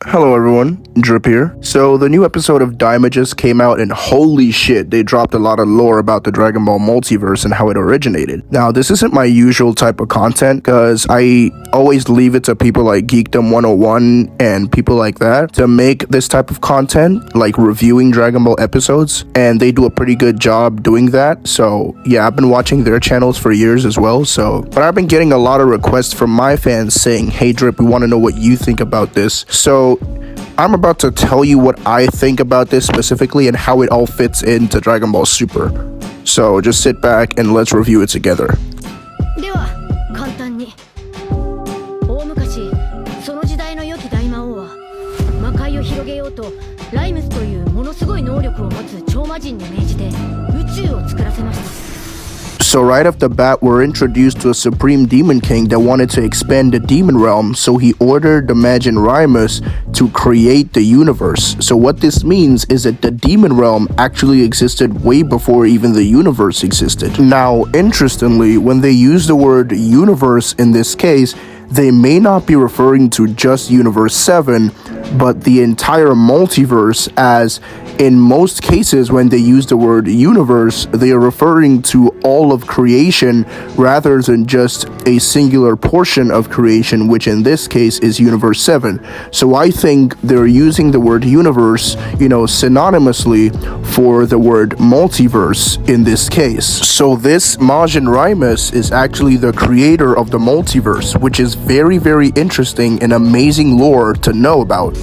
Hello everyone, Drip here. So the new episode of Daima just came out and holy shit, they dropped a lot of lore about the Dragon Ball multiverse and how it originated. Now this isn't my usual type of content because I always leave it to people like Geekdom 101 and people like that to make this type of content, like reviewing Dragon Ball episodes, and they do a pretty good job doing that. So yeah, I've been watching their channels for years as well. But I've been getting a lot of requests from my fans saying, hey Drip, we want to know what you think about this. So I'm about to tell you what I think about this specifically and how it all fits into Dragon Ball Super. So just sit back and let's review it together. では簡単に大昔その時代の良き大魔王は魔界を広げようとライムスというものすごい能力を持つ超魔人に命じて宇宙を作らせました。 So right off the bat, we're introduced to a supreme demon king that wanted to expand the demon realm, so he ordered the Majin Rymus to create the universe. So what this means is that the demon realm actually existed way before even the universe existed. Now, interestingly, when they use the word universe in this case, they may not be referring to just Universe 7, but the entire multiverse, as in most cases when they use the word universe, they are referring to all of creation rather than just a singular portion of creation, which in this case is Universe 7. So I think they're using the word universe, synonymously for the word multiverse in this case. So this Majin Rymus is actually the creator of the multiverse, which is very, very interesting and amazing lore to know about.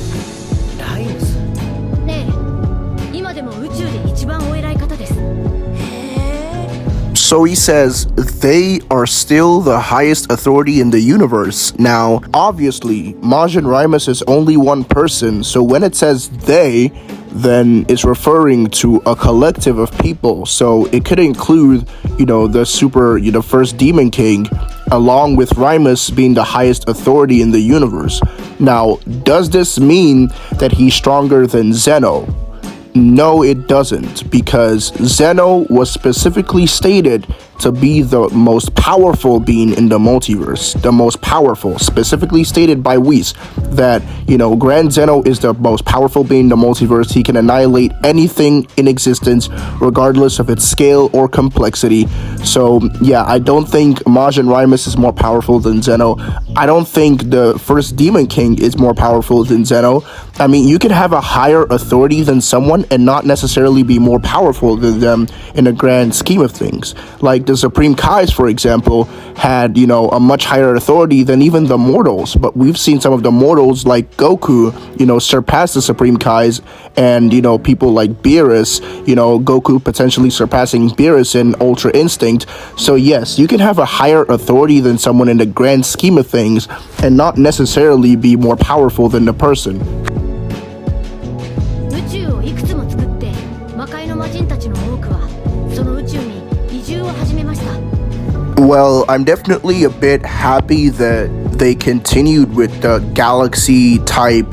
So he says they are still the highest authority in the universe. Now, obviously, Majin Rymus is only one person, so when it says they, then it's referring to a collective of people. So it could include, the first Demon King, along with Rymus being the highest authority in the universe. Now, does this mean that he's stronger than Zeno? No, it doesn't, because Zeno was specifically stated to be the most powerful being in the multiverse. The most powerful, specifically stated by Whis, that, Grand Zeno is the most powerful being in the multiverse. He can annihilate anything in existence, regardless of its scale or complexity. So, yeah, I don't think Majin Rymus is more powerful than Zeno. I don't think the first Demon King is more powerful than Zeno. I mean, you can have a higher authority than someone and not necessarily be more powerful than them in a grand scheme of things. Like the Supreme Kais, for example, had, a much higher authority than even the mortals. But we've seen some of the mortals like Goku, surpass the Supreme Kais, and, people like Beerus, Goku potentially surpassing Beerus in Ultra Instinct. So yes, you can have a higher authority than someone in the grand scheme of things and not necessarily be more powerful than the person. Well, I'm definitely a bit happy that they continued with the galaxy type,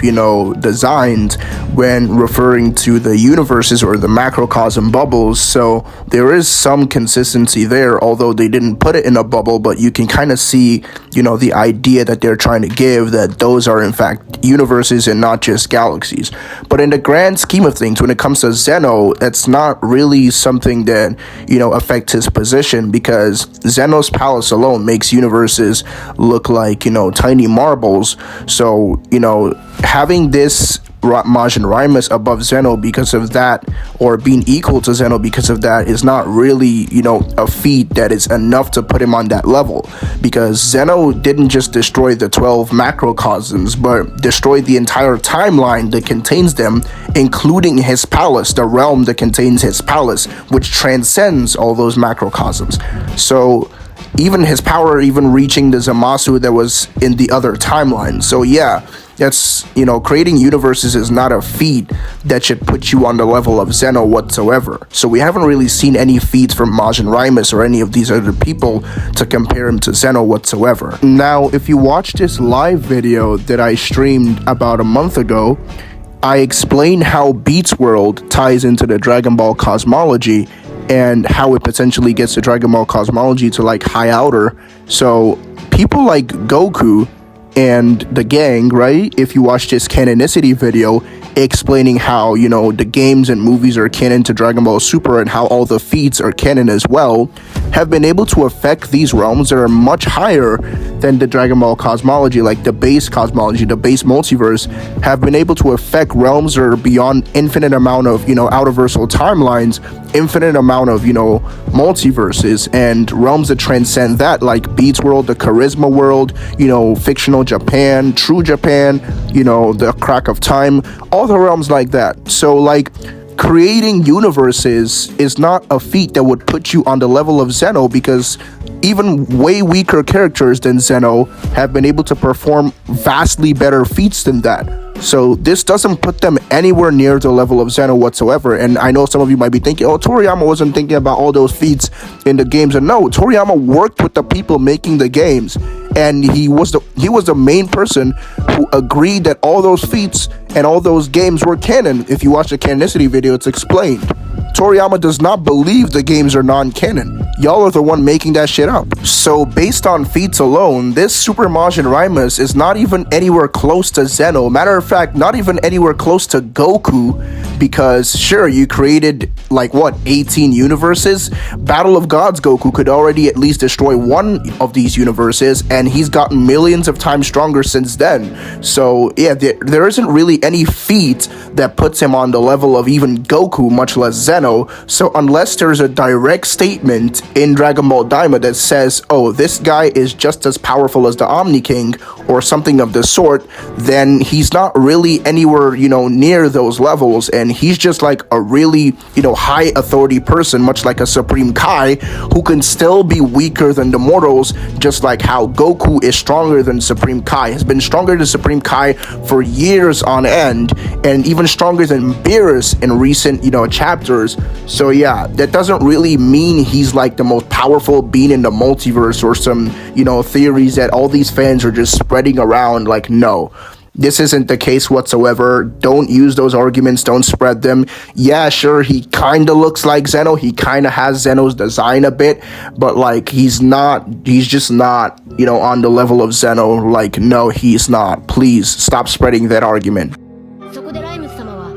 designs when referring to the universes or the macrocosm bubbles. So there is some consistency there, although they didn't put it in a bubble, but you can kind of see, the idea that they're trying to give, that those are in fact universes and not just galaxies. But in the grand scheme of things, when it comes to Zeno, that's not really something that, affects his position, because Zeno's palace alone makes universes look like, tiny marbles. So, having this Majin Rymus above Zeno because of that, or being equal to Zeno because of that, is not really, a feat that is enough to put him on that level, because Zeno didn't just destroy the 12 macrocosms, but destroyed the entire timeline that contains them, including his palace, the realm that contains his palace, which transcends all those macrocosms. So even his power even reaching the Zamasu that was in the other timeline. So yeah, that's, creating universes is not a feat that should put you on the level of Zeno whatsoever. So we haven't really seen any feats from Majin Rymus or any of these other people to compare him to Zeno whatsoever. Now, if you watch this live video that I streamed about a month ago, I explained how Beats World ties into the Dragon Ball cosmology and how it potentially gets the Dragon Ball cosmology to like high outer. So people like Goku and the gang, right? If you watch this canonicity video explaining how, you know, the games and movies are canon to Dragon Ball Super and how all the feats are canon as well, have been able to affect these realms that are much higher than the Dragon Ball cosmology, like the base cosmology, the base multiverse, have been able to affect realms that are beyond infinite amount of, you know, outerversal timelines, infinite amount of, you know, multiverses, and realms that transcend that, like Beats World, the Charisma World, you know, fictional Japan, true Japan, you know, the Crack of Time, all the realms like that. So like creating universes is not a feat that would put you on the level of Zeno, because even way weaker characters than Zeno have been able to perform vastly better feats than that. So this doesn't put them anywhere near the level of Zeno whatsoever. And I know some of you might be thinking, oh, Toriyama wasn't thinking about all those feats in the games. And no, Toriyama worked with the people making the games, and he was the main person who agreed that all those feats and all those games were canon. If you watch the canonicity video, it's explained. Toriyama does not believe the games are non-canon. Y'all are the one making that shit up. So based on feats alone, this Super Majin Rymus is not even anywhere close to Zeno. Matter of fact, not even anywhere close to Goku, because sure, you created like what, 18 universes? Battle of Gods Goku could already at least destroy one of these universes, and he's gotten millions of times stronger since then. So yeah, there isn't really any feat that puts him on the level of even Goku, much less Zeno. So unless there's a direct statement in Dragon Ball Daima that says, oh, this guy is just as powerful as the Omni King or something of the sort, then he's not really anywhere, you know, near those levels, and he's just like a really, you know, high authority person, much like a Supreme Kai, who can still be weaker than the mortals, just like how Goku is stronger than Supreme Kai, has been stronger than Supreme Kai for years on end, and even stronger than Beerus in recent, you know, chapters. So yeah, that doesn't really mean he's like the most powerful being in the multiverse or some, you know, theories that all these fans are just spreading around. Like, no, this isn't the case whatsoever. Don't use those arguments, don't spread them. Yeah, sure, he kind of looks like Zeno, he kind of has Zeno's design a bit, but like he's just not, you know, on the level of Zeno. Like, no, he's not. Please stop spreading that argument. そこでライムス様は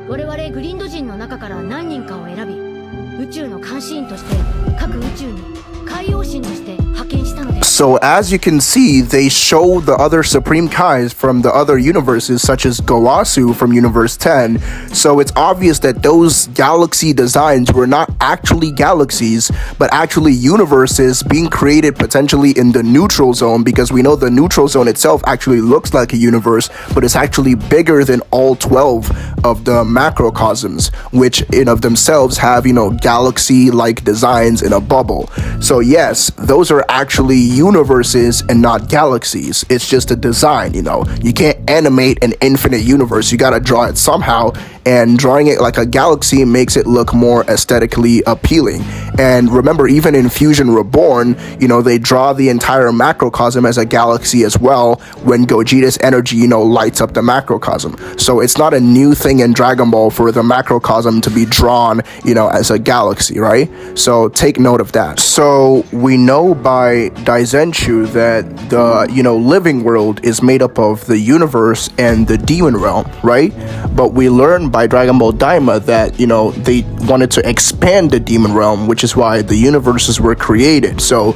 我々グリンド人の中から何人かを選び、宇宙の監視員として各宇宙に海洋神として派遣したのです。 So as you can see, they show the other Supreme Kais from the other universes, such as Gowasu from Universe 10. So it's obvious that those galaxy designs were not actually galaxies, but actually universes being created potentially in the neutral zone, because we know the neutral zone itself actually looks like a universe, but it's actually bigger than all 12 of the macrocosms, which in of themselves have, you know, galaxy-like designs in a bubble. So yes, those are actually universes and not galaxies. It's just a design, you know. You can't animate an infinite universe. You gotta draw it somehow, and drawing it like a galaxy makes it look more aesthetically appealing. And remember, even in Fusion Reborn, you know, they draw the entire macrocosm as a galaxy as well when Gogeta's energy, you know, lights up the macrocosm. So it's not a new thing in Dragon Ball for the macrocosm to be drawn, you know, as a galaxy, right? So take note of that. So we know by Daizenshuu that the, you know, living world is made up of the universe and the demon realm, right? But we learn by Dragon Ball Daima that, you know, they wanted to expand the demon realm, which is why the universes were created. So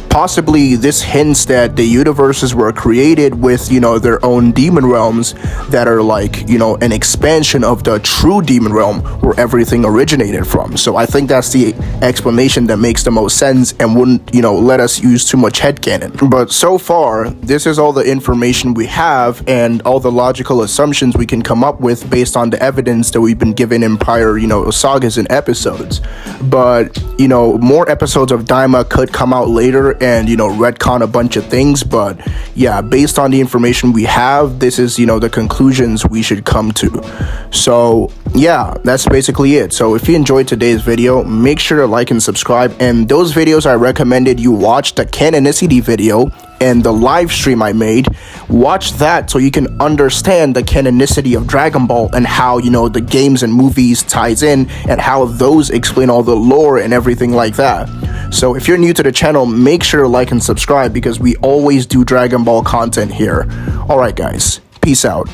possibly this hints that the universes were created with, you know, their own demon realms that are like, you know, an expansion of the true demon realm where everything originated from. So I think that's the explanation that makes the most sense and wouldn't, you know, let us use too much headcanon. But so far, this is all the information we have and all the logical assumptions we can come up with based on the evidence that we've been given in prior, you know, sagas and episodes. But, you know, more episodes of Daima could come out later and, you know, retcon a bunch of things. But yeah, based on the information we have, this is, you know, the conclusions we should come to. So yeah, that's basically it. So if you enjoyed today's video, make sure to like and subscribe. And those videos I recommended you watch, the canonicity video and the live stream I made. Watch that so you can understand the canonicity of Dragon Ball and how, the games and movies ties in and how those explain all the lore and everything like that. So if you're new to the channel, make sure to like and subscribe because we always do Dragon Ball content here. Alright guys, peace out.